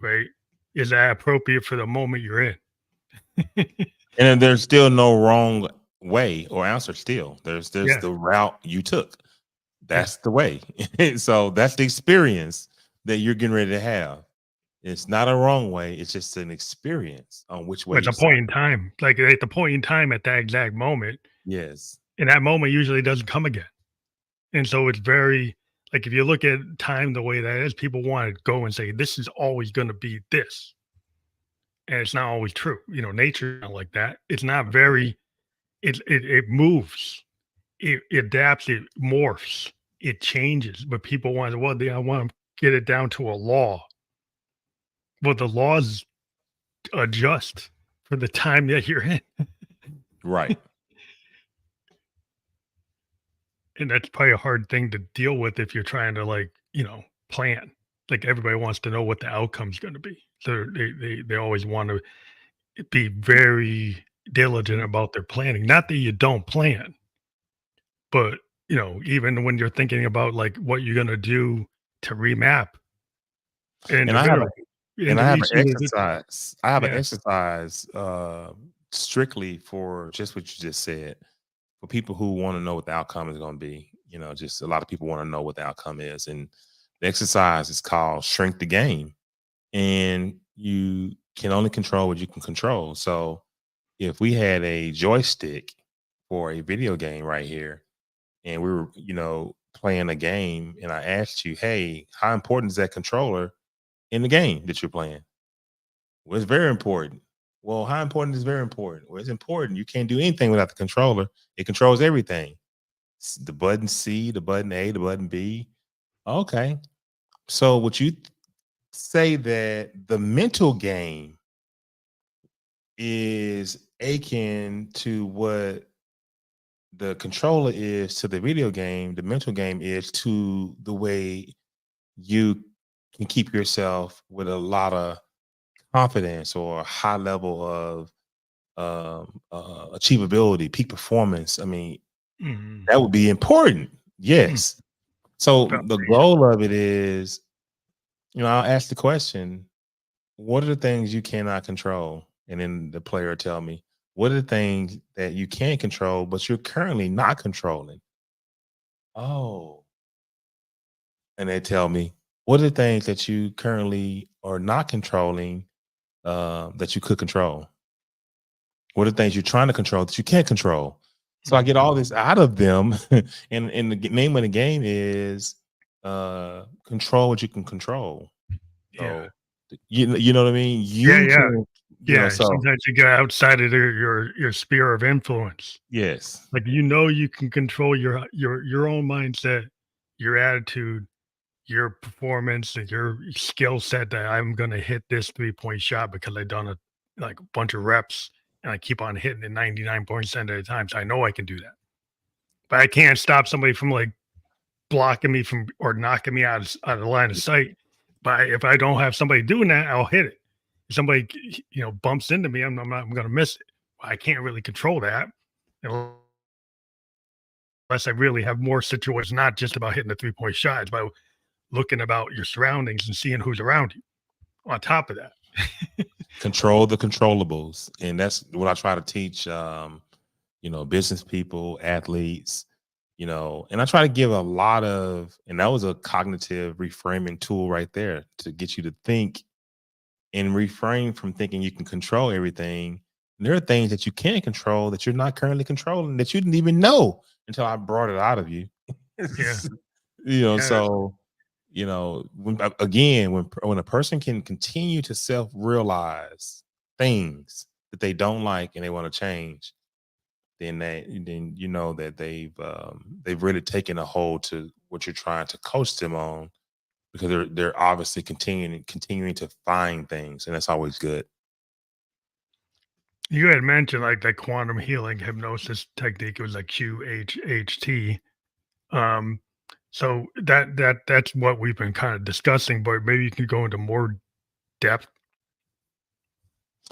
right? Is that appropriate for the moment you're in? And then there's still no wrong way or answer still. There's Yeah, the route you took. yeah. That's the way. So that's the experience that you're getting ready to have. It's not a wrong way. It's just an experience on which way But it's you a point decide. in time. Like at the point in time at that exact moment, Yes. and that moment usually doesn't come again. And so it's very like if you look at time the way that is, people want to go and say, this is always going to be this. And it's not always true. Nature not like that. It's not very it moves, it adapts, it morphs, it changes. But people want, well, I want to get it down to a law. Well, the laws adjust for the time that you're in. Right. And that's probably a hard thing to deal with if you're trying to like, plan. Like everybody wants to know what the outcome's going to be. So they always want to be very diligent about their planning. Not that you don't plan, but even when you're thinking about like what you're going to do to remap an And I have individual, and into I have an each individual. exercise. I have an Yeah. exercise strictly for just what you just said. For people who want to know what the outcome is going to be. Just a lot of people want to know what the outcome is. And the exercise is called shrink the game. And you can only control what you can control. So if we had a joystick for a video game right here, and we were, playing a game, and I asked you, hey, how important is that controller in the game that you're playing? Well, it's very important. Well, how important is very important? Well, it's important. You can't do anything without the controller. It controls everything. The button C, the button A, the button B. Okay. So would you say that the mental game is akin to what the controller is to the video game? The mental game is to the way you can keep yourself with a lot of confidence or a high level of achievability, peak performance. I mean, Mhm. that would be important. Mm. Yes. So the Foundation. goal of it is, I'll ask the question, what are the things you cannot control? And then the player will tell me, what are the things that you can control, but you're currently not controlling? Oh, and they tell me, what are the things that you currently are not controlling that you could control? What are the things you're trying to control that you can't control? So I Mm. get all this out of them. And the name of the game is control what you can control. Yeah. So you know what I mean? Yeah, You yeah, can, yeah. so Sometimes you get outside of your sphere of influence. yes. Like you can control your own mindset, your attitude, your performance, and your skill set. That I'm going to hit this 3-point shot because I've done a bunch of reps and I keep on hitting it 99% of the time. So I know I can do that. But I can't stop somebody from like blocking me from or knocking me out of the line of sight. But if I don't have somebody doing that, I'll hit it. If somebody bumps into me, I'm going to miss it. I can't really control that unless I really have more situations. Not just about hitting the 3-point shot. It's about looking about your surroundings and seeing who's around you. On top of that, Control the controllables. And that's what I try to teach business people, athletes, and I try to give a lot of, and that was a cognitive reframing tool right there to get you to think and refrain from thinking you can control everything. And there are things that you can't control that you're not currently controlling that you didn't even know until I brought it out of you. yeah, yeah, So, again, when a person can continue to self-realize things that they don't like and they want to change, then you know that they've really taken a hold to what you're trying to coach them on, because they're obviously continuing to find things, and that's always good. you had mentioned like that quantum healing hypnosis technique. It was like QHHT. Um, so that's what we've been kind of discussing, but maybe you can go into more depth.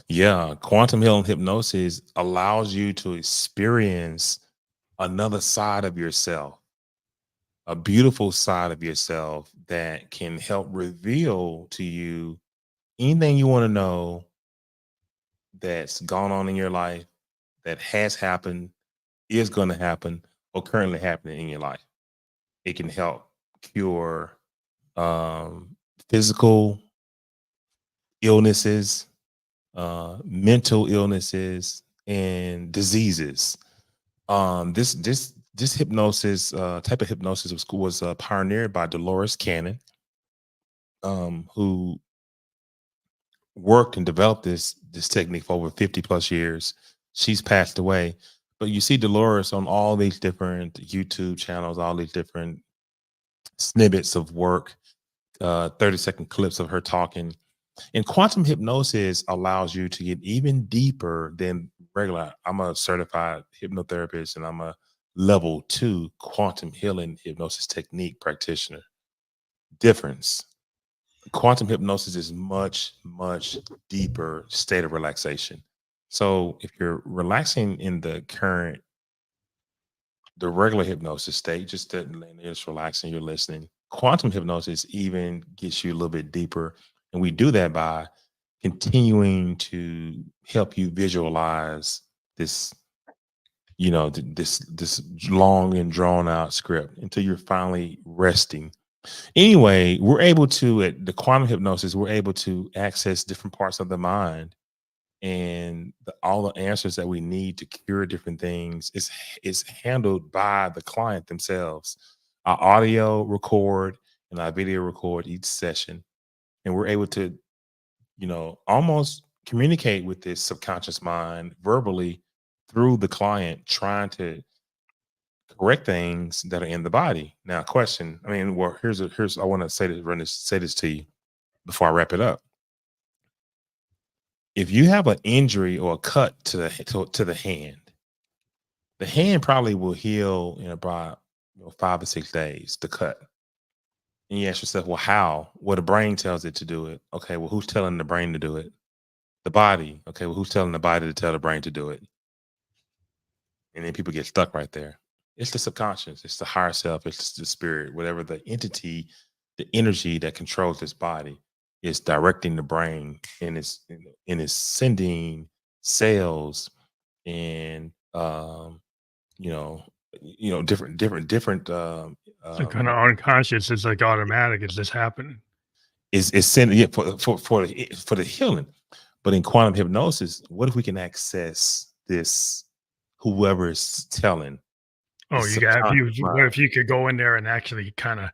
Yeah, quantum healing hypnosis allows you to experience another side of yourself, a beautiful side of yourself that can help reveal to you anything you want to know that's gone on in your life, that has happened, is going to happen, or currently happening in your life. It can help cure physical illnesses, mental illnesses, and diseases. This hypnosis type of hypnosis was pioneered by Dolores Cannon, who worked and developed this technique for over 50 plus years. She's passed away, but you see Dolores on all these different YouTube channels, all these different snippets of work, 30-second clips of her talking. And quantum hypnosis allows you to get even deeper than regular. I'm a certified hypnotherapist and I'm a level 2 quantum healing hypnosis technique practitioner. Difference. Quantum hypnosis is much, much deeper state of relaxation. So if you're relaxing in the regular hypnosis state, just that you're just relaxing, you're listening. Quantum hypnosis even gets you a little bit deeper. And we do that by continuing to help you visualize this, this long and drawn out script until you're finally resting. Anyway, we're able to, at the quantum hypnosis, we're able to access different parts of the mind, and all the answers that we need to cure different things is handled by the client themselves. Our audio record and our video record each session, and we're able to, almost communicate with this subconscious mind verbally through the client, trying to correct things that are in the body. Now, question. I mean, well, here's I want to say this to you before I wrap it up. If you have an injury or a cut to the hand, the hand probably will heal in about 5 or 6 days. The cut, and you ask yourself, well, how? Well, the brain tells it to do it. Okay, well, who's telling the brain to do it? The body. Okay, well, who's telling the body to tell the brain to do it? And then people get stuck right there. It's the subconscious. It's the higher self. It's the spirit. Whatever the entity, the energy that controls this body is directing the brain, and it's sending cells and you know different So kind of unconscious. It's like automatic. It's just happening. is sending, yeah, for the healing. But in quantum hypnosis, what if we can access this, whoever is telling, the Oh, you got if subconscious you mind? what if you could go in there and actually kind of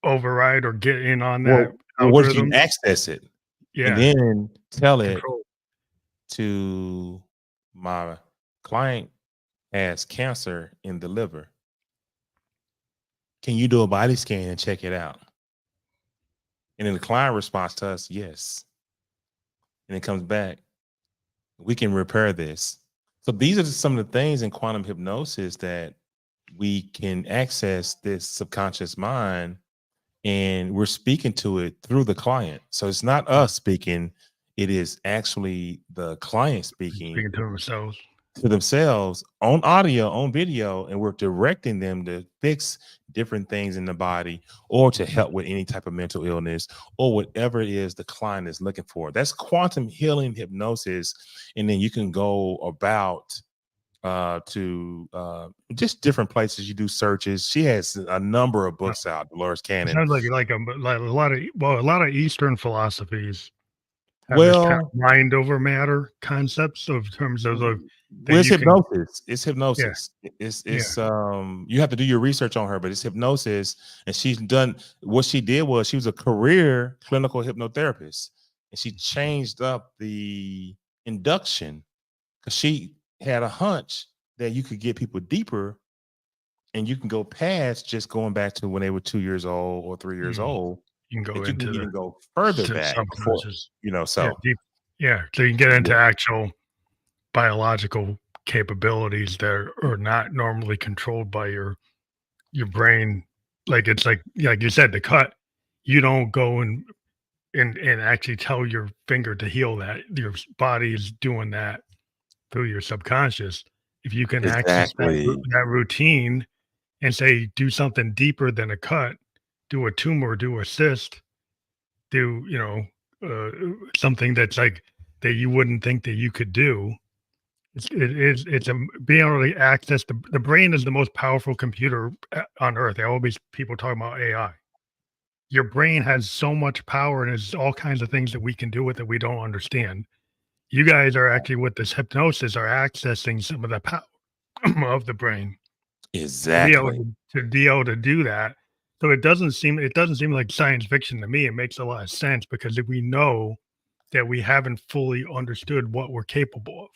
override or get in on that Well, what if you algorithm? access it and Yeah, then tell it control. to, my client has cancer in the liver. Can you do a body scan and check it out? And then the client responds to us, yes. And it comes back, we can repair this. So these are some of the things in quantum hypnosis that we can access this subconscious mind, and we're speaking to it through the client. So it's not us speaking, it is actually the client speaking Speaking to themselves. to themselves on audio, on video, and we're directing them to fix different things in the body or to help with any type of mental illness or whatever it is the client is looking for. That's quantum healing hypnosis. And then you can go about to just different places. You do searches. She has a number of Uh, books out, Dolores It Cannon. sounds like a lot of a lot of Eastern philosophies have this kind Well, of mind over matter concepts of terms of that with you can. hypnosis, it's Yeah, hypnosis. yeah. You have to do your research on her, but it's hypnosis. And she's done, what she did was she was a career clinical hypnotherapist, and she changed up the induction because she had a hunch that you could get people deeper, and you can go past just going back to when they were 2 years old or 3 years Mm, old, you can go that you can into the even go further to the back before, subconscious. Yeah, so deep. Yeah, so you can get into yeah. actual biological capabilities that are not normally controlled by your your brain, like it's like you said, the cut, you don't go and actually tell your finger to heal that. Your body is doing that through your subconscious. If you can access Exactly. that routine and say, do something deeper than a cut, do a tumor, do a cyst, do, something that's like that you wouldn't think that you could do. It's a being able to access the brain is the most powerful computer on earth. There always people talking about AI. Your brain has so much power and there's all kinds of things that we can do with it we don't understand. You guys are actually with this hypnosis are accessing some of the power of the brain to be able Exactly. to do that. So it doesn't seem like science fiction to me. It makes a lot of sense because if we know that we haven't fully understood what we're capable of.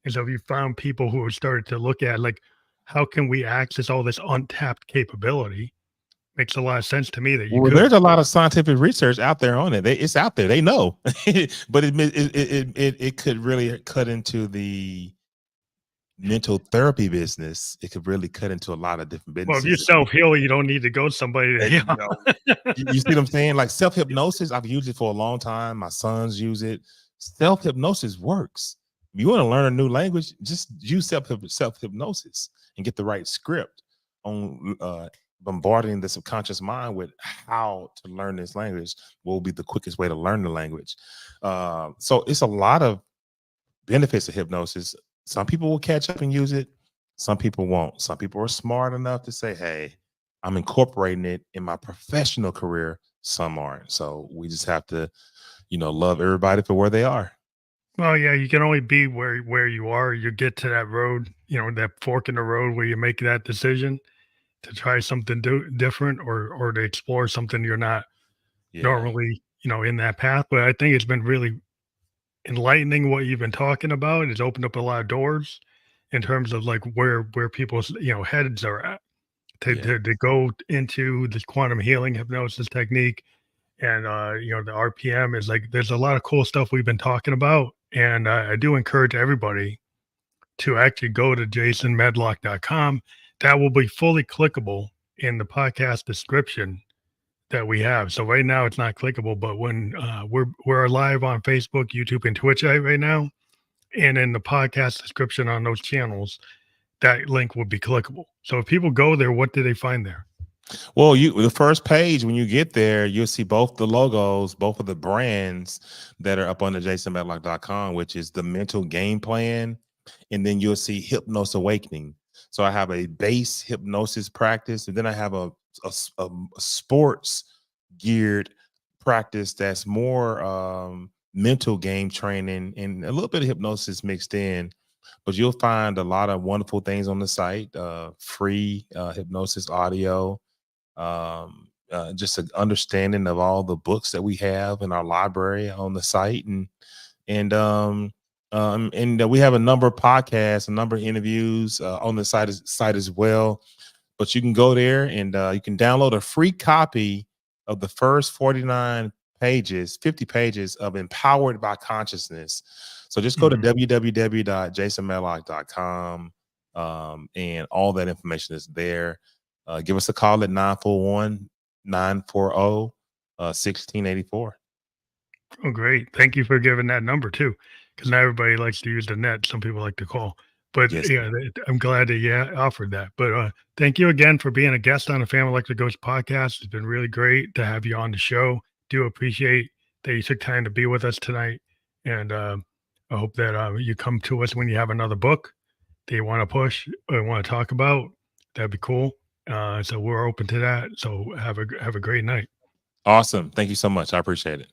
And so if you found people who have started to look at like how can we access all this untapped capability, makes a lot of sense to me that you Well, could. there's a lot of scientific research out there on it. It's out there. They know, but it could really cut into the mental therapy business. It could really cut into a lot of different Well, if you businesses. self-heal, you don't need to go to somebody to You know, heal. you see what I'm saying? Like self hypnosis, I've used it for a long time. My sons use it. Self hypnosis works. If you want to learn a new language, just use self hypnosis and get the right script on bombarding the subconscious mind with how to learn this language will be the quickest way to learn the language. So it's a lot of benefits of hypnosis. Some people will catch up and use it. Some people won't. Some people are smart enough to say, hey, I'm incorporating it in my professional career. Some aren't. So we just have to, love everybody for where they are. Well, yeah, you can only be where you are. You get to that road, that fork in the road where you make that decision to try something different or to explore something you're not Yeah. normally, in that path. But I think it's been really enlightening what you've been talking about. It's opened up a lot of doors in terms of like where people's heads are at Yeah. to go into this quantum healing hypnosis technique. And the RPM is like there's a lot of cool stuff we've been talking about. And I do encourage everybody to actually go to jasonmedlock.com. That will be fully clickable in the podcast description that we have. So right now it's not clickable, but when we're live on Facebook, YouTube, and Twitch right now, and in the podcast description on those channels, that link will be clickable. So if people go there, what do they find there? Well, the first page when you get there, you'll see both the logos, both of the brands that are up on the jasonmedlock.com, which is the mental game plan, and then you'll see Hypnos Awakening. So I have a base hypnosis practice, and then I have a sports geared practice that's more mental game training and a little bit of hypnosis mixed in. But you'll find a lot of wonderful things on the site, free hypnosis audio, just an understanding of all the books that we have in our library on the site, and we have a number of podcasts, a number of interviews on the site as well. But you can go there and you can download a free copy of the first 49 pages, 50 pages of Empowered by Consciousness. So just go to www.jasonmedlock.com, and all that information is there. Give us a call at 941-940-1684. Oh, great. Thank you for giving that number too, because not everybody likes to use the net. Some people like to call. But Yes. yeah, I'm glad that you offered that. But thank you again for being a guest on the Family Electric Ghost podcast. It's been really great to have you on the show. Do appreciate that you took time to be with us tonight. And I hope that you come to us when you have another book that you want to push or want to talk about. That'd be cool. So we're open to that. So have a great night. Awesome. Thank you so much. I appreciate it.